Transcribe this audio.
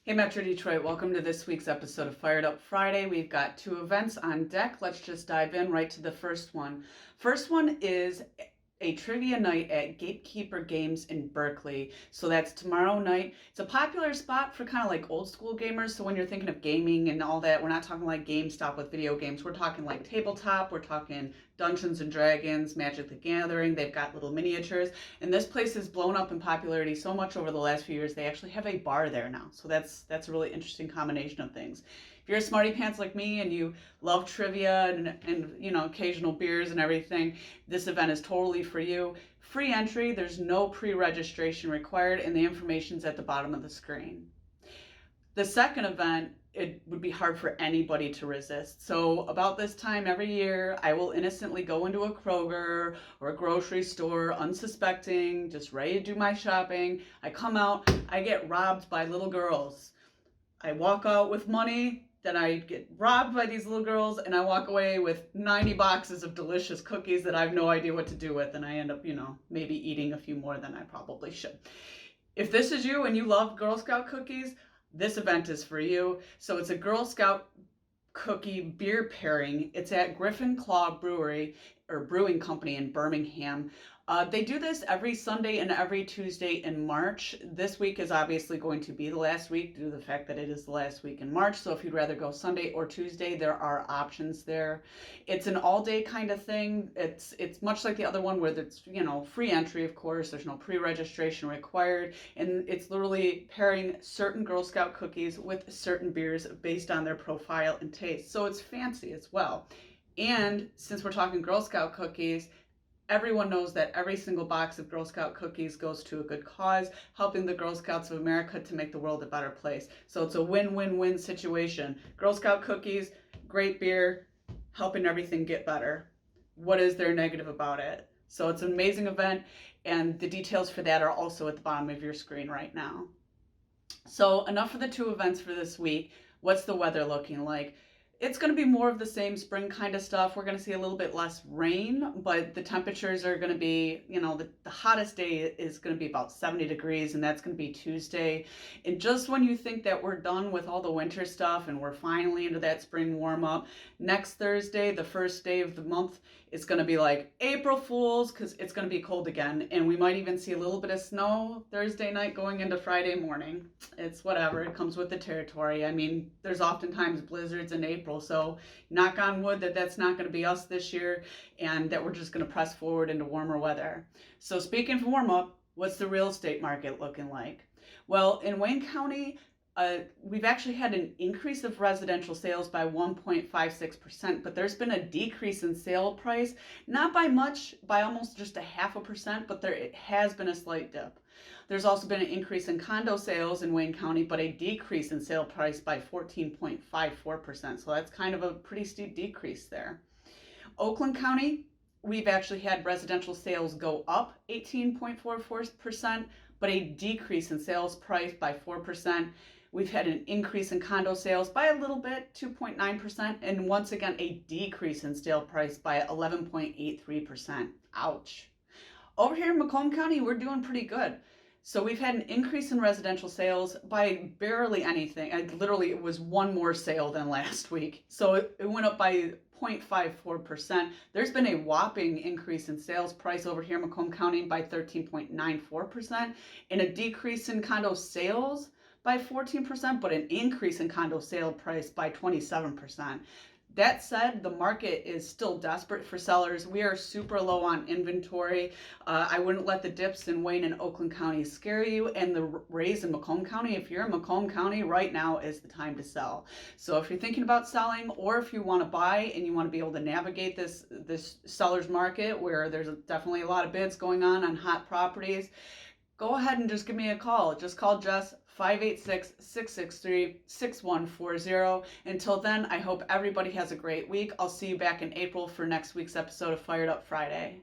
Hey Metro Detroit, welcome to this week's episode of Fired Up Friday. We've got two events on deck. Let's just dive in right to the first one. First one is a trivia night at Gatekeeper Games in Berkeley. So that's tomorrow night. It's a popular spot for kind of like old school gamers. So when you're thinking of gaming and all that, we're not talking like GameStop with video games. We're talking like tabletop. We're talking Dungeons and Dragons, Magic the Gathering. They've got little miniatures. And this place has blown up in popularity so much over the last few years. They actually have a bar there now. So that's a really interesting combination of things. If you're a smarty-pants like me and you love trivia and occasional beers and everything, this event is totally for you. Free entry, there's no pre-registration required, and the information's at the bottom of the screen. The second event, it would be hard for anybody to resist. So about this time every year, I will innocently go into a Kroger or a grocery store, unsuspecting, just ready to do my shopping. I come out, I get robbed by little girls. I walk out with money, then I get robbed by these little girls, and I walk away with 90 boxes of delicious cookies that I have no idea what to do with, and I end up, maybe eating a few more than I probably should. If this is you and you love Girl Scout cookies, this event is for you. So it's a Girl Scout cookie beer pairing. It's at Griffin Claw Brewing Company in Birmingham. They do this every Sunday and every Tuesday in March. This week is obviously going to be the last week due to the fact that it is the last week in March. So if you'd rather go Sunday or Tuesday, there are options there. It's an all-day kind of thing. It's much like the other one where it's, free entry, of course. There's no pre-registration required. And it's literally pairing certain Girl Scout cookies with certain beers based on their profile and taste. So it's fancy as well. And since we're talking Girl Scout cookies, everyone knows that every single box of Girl Scout cookies goes to a good cause, helping the Girl Scouts of America to make the world a better place. So it's a win-win-win situation. Girl Scout cookies, great beer, helping everything get better. What is there negative about it? So it's an amazing event, and the details for that are also at the bottom of your screen right now. So enough for the two events for this week. What's the weather looking like? It's going to be more of the same spring kind of stuff. We're going to see a little bit less rain, but the temperatures are going to be, the hottest day is going to be about 70 degrees, and that's going to be Tuesday. And just when you think that we're done with all the winter stuff and we're finally into that spring warm up, next Thursday, the first day of the month, it's going to be like April Fools because it's going to be cold again. And we might even see a little bit of snow Thursday night going into Friday morning. It's whatever. It comes with the territory. I mean, there's oftentimes blizzards in April. So knock on wood that that's not going to be us this year and that we're just going to press forward into warmer weather. So speaking of warm up, what's the real estate market looking like? Well, in Wayne County, we've actually had an increase of residential sales by 1.56%, but there's been a decrease in sale price, not by much, by almost just 0.5%, but there it has been a slight dip. There's also been an increase in condo sales in Wayne County, but a decrease in sale price by 14.54%. So that's kind of a pretty steep decrease there. Oakland County, we've actually had residential sales go up 18.44%, but a decrease in sales price by 4%. We've had an increase in condo sales by a little bit, 2.9%, and once again, a decrease in sale price by 11.83%. Ouch. Over here in Macomb County, we're doing pretty good. So we've had an increase in residential sales by barely anything. Literally, it was one more sale than last week. So it went up by 0.54%. There's been a whopping increase in sales price over here in Macomb County by 13.94%, and a decrease in condo sales by 14%, but an increase in condo sale price by 27%. That said, the market is still desperate for sellers. We are super low on inventory. I wouldn't let the dips in Wayne and Oakland County scare you, and the raise in Macomb County. If you're in Macomb County, right now is the time to sell. So if you're thinking about selling, or if you want to buy and you want to be able to navigate this seller's market where there's definitely a lot of bids going on hot properties, go ahead and just give me a call. Just call Jess, 586-663-6140. Until then, I hope everybody has a great week. I'll see you back in April for next week's episode of Fired Up Friday.